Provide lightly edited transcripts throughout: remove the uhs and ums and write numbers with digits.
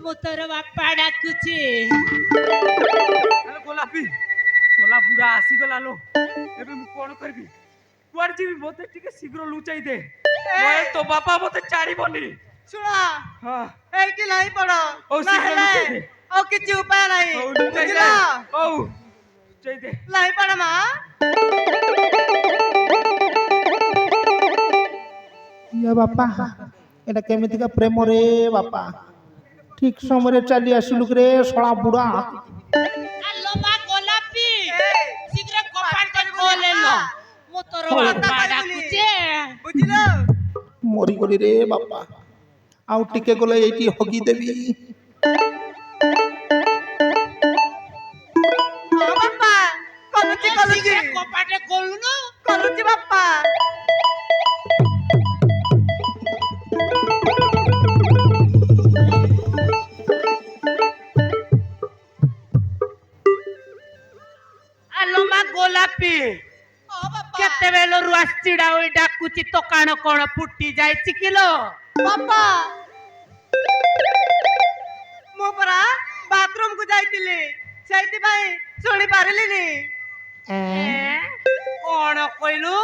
ମୁଁ ତୋର ବାପା ଡାକୁଛି। ଆଲୋ ଗୋଲାପୀ ଶଳା ବୁଢା ଆସିଗଲା ଲୋ। ଏବେ ମୁଁ କଣ କରିବି? କୁଆଡେ ଯିବି? ମତେ ଟିକେ ଶୀଘ୍ର ଲୁଚାଇ ଦେ, ନହେଲେ ତୋ ବାପା ମତେ ଛାଡ଼ିବନି। ଶୁଣ ହଁ ଏଇଠି ନାହିଁ ପଡ ହଉ ଶୀଘ୍ର ନହେଲେ ଲୁଚାଇ ଦେ। ଆଉ କିଛି ଉପାୟ ନାହିଁ। ହଉ ଲୁଚାଇ ବୁଝିଲ? ଦେ। ହଉ ଲୁଚାଇ ଦେ। ନାହିଁ ପଡ ମା। ଇଏ ବାପା ଏଟା କେମିତିକା ପ୍ରେମ ରେ ବାପା। ଠିକ ସମୟରେ ଚାଲି ଆସିଲୁ ରେ ଶଳା ବୁଢା। ଆଲୋ ମା ଗୋଲାପୀ ଶୀଘ୍ର କବାଟ ପାଟି ଖୋଲେ କରିବୁନି, ଲୋ। ମା। ମୁଁ ତୋର ହଉ। ବାପା କଥା ଡାକୁଛି। ବୁଝିଲ? ମରିଗଲି ରେ ବାପା, ଆଉ ଟିକେ ଗଲେ ଏଇଠି ହଗିଦେବି। ହଁ ବାପା କଲୁଚି କଲୁଚି ଶୀଘ୍ର କବାଟ ଖୋଲୁନୁ। କଲୁଚି ବାପା। ଆଲୋ ମା ଗୋଲାପୀ ହଁ ବାପା। କେତେବେଳରୁ ଆସିଛିଡ଼ା ହୋଇ ଡାକୁଛି, ତୋ କାନ କଣ ଫୁଟି ଯାଇଛି କିଲୋ? ବାପା ମୁଁ ପରା ବାଥରୁମ କୁ ଯାଇଥିଲି, ସେଇଥିପାଇଁ ଶୁଣି ପାରିଲିନି। କଣ କହିଲୁ?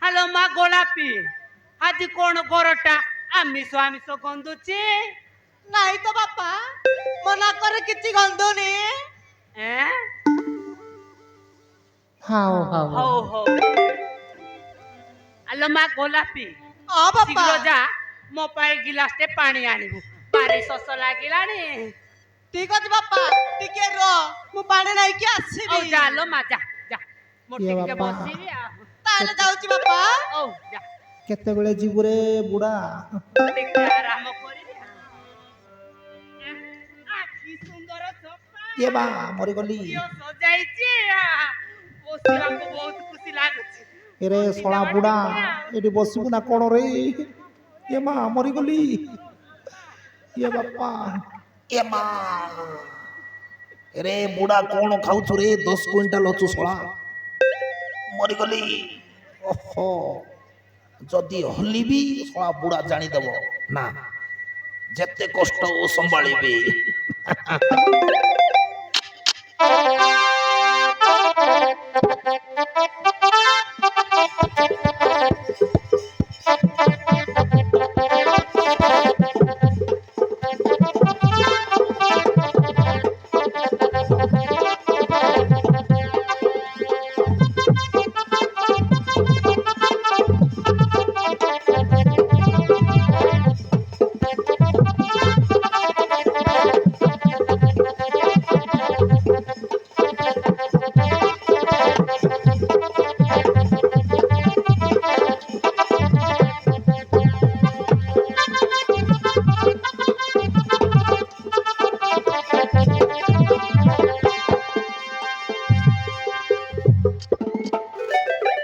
ହାଲୋ ମା ଗୋଲାପୀ ଆଜି କଣ ଘରଟା ଆମିଷ ଆମିଷ ଗନ୍ଧୁଛି? ନାଇଁ ତ ବାପା, ମୋ ନାକରେ କିଛି ଗନ୍ଧୁନି। ହଉ ହଉ ହଉ ହଉ। ଆଲୋ ମା ଗୋଲାପୀ ହଁ ବାପା। ଶୀଘ୍ର ଯା ମୋ ପାଇଁ ଗିଲାସଟେ ପାଣି ଆଣିବୁ, ଭାରି ଶୋଷ ଲାଗିଲାଣି। ଠିକ ଅଛି ବାପା, ଟିକେ ରୁହ ମୁଁ ପାଣି ନେଇକି ହଉ ଆସିବି। ଯା ଲୋ ମା ଯା ଯା, ମୁଁ ଇଏ ଟିକେ ବାପା। ବସିବି ଆଉ। ତାହେଲେ ଯାଉଛି ବାପା। ହଉ ଯା କେତେବେଳେ ଯିବୁ ରେ ବୁଢା? ଟିକେ ଆରାମ କରିବି ଆଉ। କି ସୁନ୍ଦର ସୋଫା, ଇଏ ବା ମରିଗଲି। ଝିଅ ସଜାଇଛି, ବସିବାକୁ ବହୁତ ଖୁସି ଲାଗୁଛି। ଏରେ ଶଳା ବସିଯାଅ ବୁଢା ଟିକେ ଆଉ। ଏଠି ବସିବୁ ନା କଣ ରେ? ଏ ମା ମରିଗଲି। ଇଏ ବାପା ଏ ମା। ରେ ବୁଢା କଣ ଖାଉଛୁ ରେ? 10 କୁଇଣ୍ଟାଲ ଅଛୁ ଶଳା। ମରିଗଲି। ଓହୋ, ଯଦି ହଲିବି ଶଳା ବୁଢା ଜାଣିଦବ ନା। ଯେତେ କଷ୍ଟ ଓ ସମ୍ଭାଳିବି।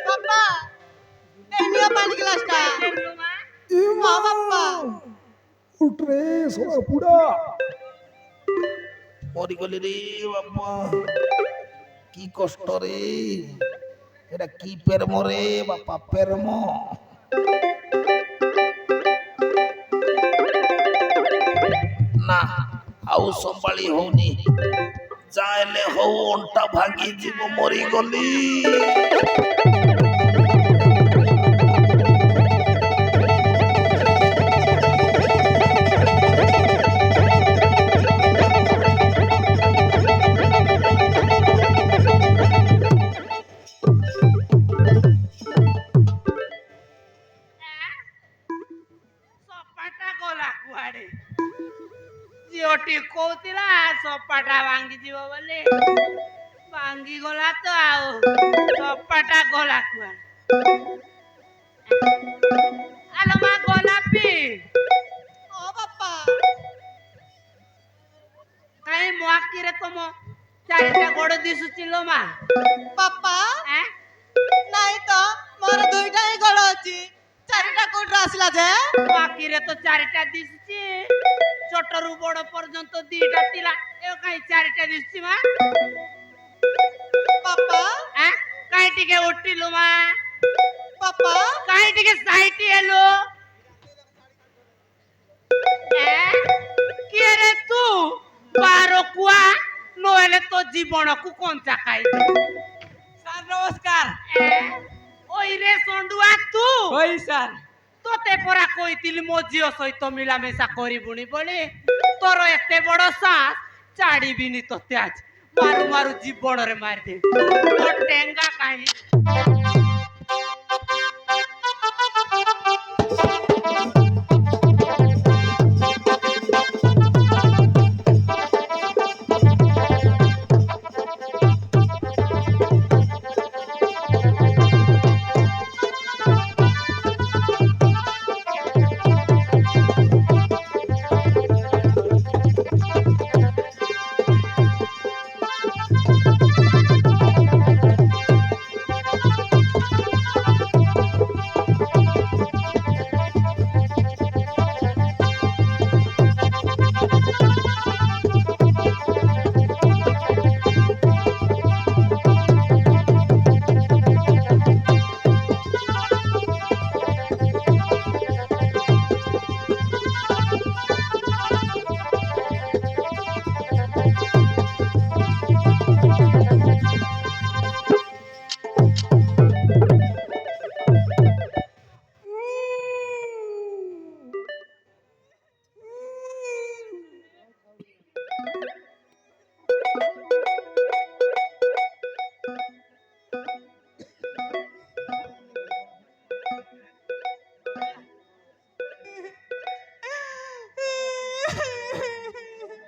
ବାପା ଏଇ ନିଅ ପାଣି ଗ୍ଲାସଟା। ନେଲୁ ମା? ହଁ ବାପା। ଉଠରେ ଶଳା ବୁଢା। ମରିଗଲି ରେ ବାପା, କି କଷ୍ଟରେ। ଏଟା କି ପ୍ରେମ ରେ ବାପା, ପ୍ରେମ। ନା ଆଉ ସମ୍ଭାଳି ହଉନି। ଯାହେଲେ ହଉ, ଅଣ୍ଟା ଭାଙ୍ଗି ଯିବ, ମରିଗଲି। ସପାଟା ଗଲା କୁଆଡେ? ଝିଅଟି କହୁଥିଲା ସପାଟା ଭାଙ୍ଗିଯିବ ବୋଲି, ଭାଙ୍ଗିଗଲା ତ ଆଉ। ସପାଟା ଗଲା କୁଆଡେ? ଆଲୋ ମା ଗୋଲାପୀ ହଁ ବାପା। କାହିଁ ମୋ ଆଖିରେ ତମ ଚାରିଟା ଗୋଡ ଦିଶୁଛି ଲୋ ମା? ବାପା ଆଁ? ନାଇଁ ତ, ମୋର ଦୁଇଟା ହିଁ ଗୋଡ଼ ଅଛି, ଚାରିଟା କୋଉଠୁ ଆସିଲା ଯେ? ମୋ ଆଖିରେ ତ ଚାରିଟା ଦିଶୁଛି, ଛୋଟରୁ ବଡ ପର୍ଯ୍ୟନ୍ତ ଦିଟା ଥିଲା, ଏବେ କାହିଁ ଚାରିଟା ଦିଶୁଛି ମା? ବାପା କାହିଁ ଟିକେ ଉଠିଲୁ ମା? ବାପା କାହିଁ ଟିକେ ସାଇଟି ହେଲୁ? କିଏ ନହେଲେ ତୋ ଜୀବନକୁ କଞ୍ଚା ଖାଇଦେ। ସାର୍ ନମସ୍କାର। ଓଇରେ ସଣ୍ଡୁଆ ତୁ ହଇ ସାର୍। ତୋତେ ପରା କହିଥିଲି ମୋ ଝିଅ ସହିତ ମିଳାମିଶା କରିବୁନି ବୋଲି। ତୋର ଏତେ ବଡ ସାହସ, ଛାଡ଼ିବିନି ତୋତେ ଆଜି। ମାରୁ ମାରୁ ଜୀବନରେ ମାରିଦେବି। ମୋ ଟେଙ୍ଗା କାହିଁ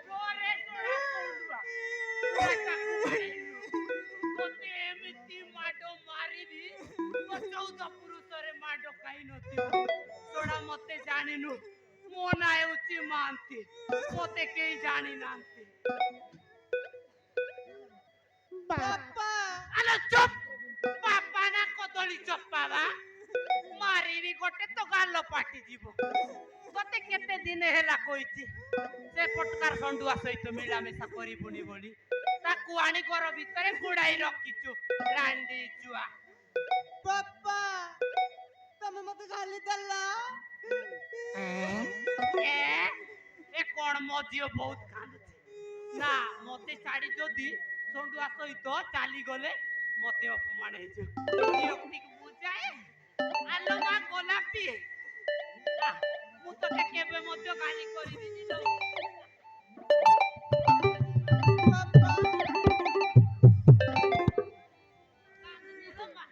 ଜୋରେ ଶୁଣା ସଣ୍ଡୁଆ। ଏଟାକୁ ମାରିଲୁ। ତୋତେ ଏମିତି ମାଡ ମାରିବି, ତୋ 14 ପୁରୁଷରେ ମାଡ ଖାଇ ନଥିବ। ଶୁଣା, ମତେ ଜାଣିନୁ। ମୋ ନାଁ ହେଉଛି ମହାନ୍ତି। ମତେ କେହି ଜାଣିନାହାନ୍ତି। ବାପା ଆଲୋ ଚୁପ୍! ବାପା ନା କଦଳୀ ଚୋପା ବା? ମାରିବି ଗୋଟେ ତ ଗାଲ ପାଟିଯିବ। ତତେ କେତେ ଦିନ ହେଲା କହିଛି ସେ ପଟକାର ସଣ୍ଡୁଆ ସହିତ ମିଳାମିଶା କରିବୁନି ବୋଲି। ତାକୁ ଆଣି ଘର ଭିତରେ ଗୁଡାଇ ରଖିଛୁ। ରାଣ୍ଡି ଛୁଆ। ବାପା ତମେ ମତେ ଗାଲି ଦେଲ। ଏ କଣ ମୋ ଝିଅ ବହୁତ କାନ୍ଦୁଛି। ନା, ମତେ ଛାଡି ଯଦି ସଣ୍ଡୁଆ ସହିତ ଚାଲିଗଲେ ମତେ ଅପମାନ ହେଇଯିବ। ଝିଅକୁ ବୁଝାଏ। ଆଲୋ ମା ଗୋଲାପୀ, ମୁଁ ତତେ କେବେ ମଧ୍ୟ ଗାଲି କରିବିନି ଲୋ। ବାପା କାନ୍ଦୁନି ଲୋ ମା,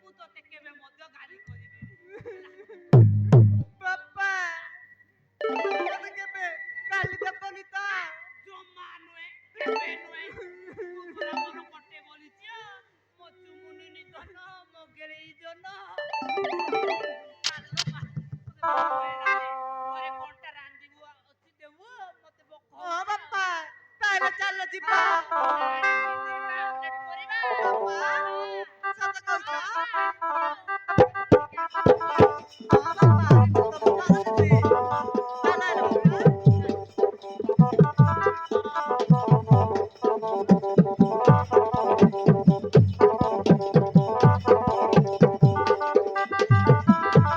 ମୁଁ ତତେ କେବେ ମଧ୍ୟ ଗାଲି କରିବିନି। ବାପା ମତେ କେବେ ଗାଲି ଦେବନି ତ? ଜମା ନୁହେଁ, କେବେ ନୁହେଁ। ମୁଁ ପରା ମୋର ଗୋଟେ ବୋଲି ଝିଅ। ମୋ ଚୁମୁନି ନିଧନ, ମୋ ଗେଳେଇ ଜନ। ଆଲୋ ମା, ମତେ ଭୋକ ହେଲାଣି। ଘରେ କଣଟା ରାନ୍ଧିବୁ ଅଛି ଦେବୁ? ମତେ ଭୋକ ହଁ ହଉଛି। ବାପା ତାହେଲେ ଚାଲ ଯିବା। ଦିଟା ଆମଲେଟ କରିବା। ବାପା ସତ କହୁଛ?